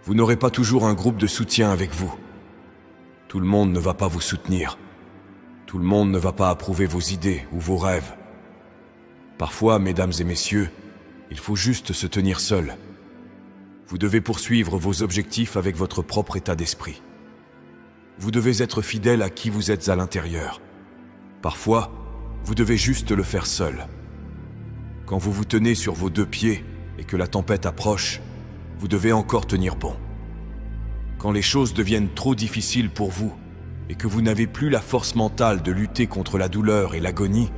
Vous n'aurez pas toujours un groupe de soutien avec vous. Tout le monde ne va pas vous soutenir. Tout le monde ne va pas approuver vos idées ou vos rêves. Parfois, mesdames et messieurs, il faut juste se tenir seul. Vous devez poursuivre vos objectifs avec votre propre état d'esprit. Vous devez être fidèle à qui vous êtes à l'intérieur. Parfois, vous devez juste le faire seul. Quand vous vous tenez sur vos deux pieds et que la tempête approche, vous devez encore tenir bon. Quand les choses deviennent trop difficiles pour vous et que vous n'avez plus la force mentale de lutter contre la douleur et l'agonie,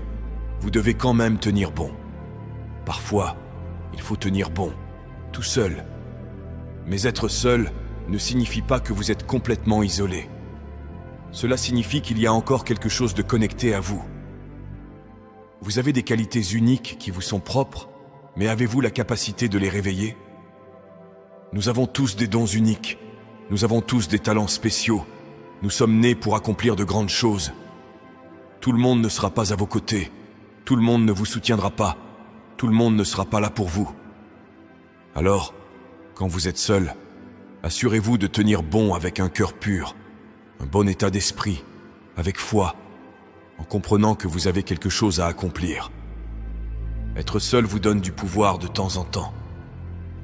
vous devez quand même tenir bon. Parfois, il faut tenir bon, tout seul. Mais être seul ne signifie pas que vous êtes complètement isolé. Cela signifie qu'il y a encore quelque chose de connecté à vous. Vous avez des qualités uniques qui vous sont propres, mais avez-vous la capacité de les réveiller? Nous avons tous des dons uniques. Nous avons tous des talents spéciaux. Nous sommes nés pour accomplir de grandes choses. Tout le monde ne sera pas à vos côtés. Tout le monde ne vous soutiendra pas. Tout le monde ne sera pas là pour vous. Alors, quand vous êtes seul, assurez-vous de tenir bon avec un cœur pur, un bon état d'esprit, avec foi, en comprenant que vous avez quelque chose à accomplir. Être seul vous donne du pouvoir de temps en temps.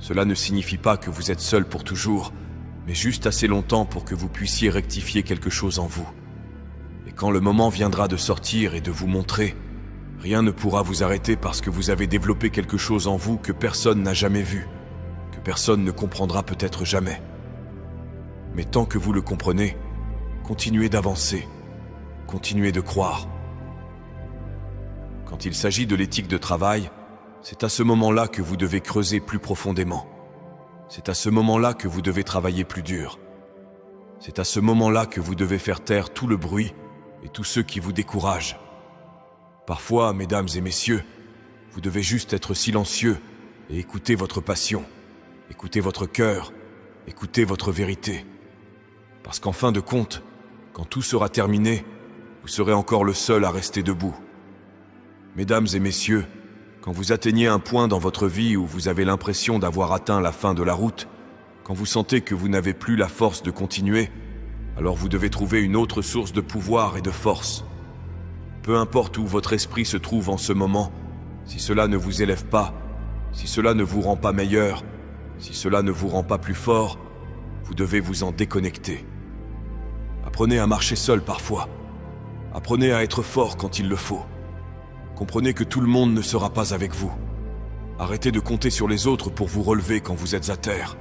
Cela ne signifie pas que vous êtes seul pour toujours, mais juste assez longtemps pour que vous puissiez rectifier quelque chose en vous. Et quand le moment viendra de sortir et de vous montrer, rien ne pourra vous arrêter parce que vous avez développé quelque chose en vous que personne n'a jamais vu, que personne ne comprendra peut-être jamais. Mais tant que vous le comprenez, continuez d'avancer, continuez de croire. Quand il s'agit de l'éthique de travail, c'est à ce moment-là que vous devez creuser plus profondément. C'est à ce moment-là que vous devez travailler plus dur. C'est à ce moment-là que vous devez faire taire tout le bruit et tous ceux qui vous découragent. Parfois, mesdames et messieurs, vous devez juste être silencieux et écouter votre passion, écouter votre cœur, écouter votre vérité. Parce qu'en fin de compte, quand tout sera terminé, vous serez encore le seul à rester debout. Mesdames et messieurs, quand vous atteignez un point dans votre vie où vous avez l'impression d'avoir atteint la fin de la route, quand vous sentez que vous n'avez plus la force de continuer, alors vous devez trouver une autre source de pouvoir et de force. Peu importe où votre esprit se trouve en ce moment, si cela ne vous élève pas, si cela ne vous rend pas meilleur, si cela ne vous rend pas plus fort, vous devez vous en déconnecter. Apprenez à marcher seul parfois. Apprenez à être fort quand il le faut. Comprenez que tout le monde ne sera pas avec vous. Arrêtez de compter sur les autres pour vous relever quand vous êtes à terre.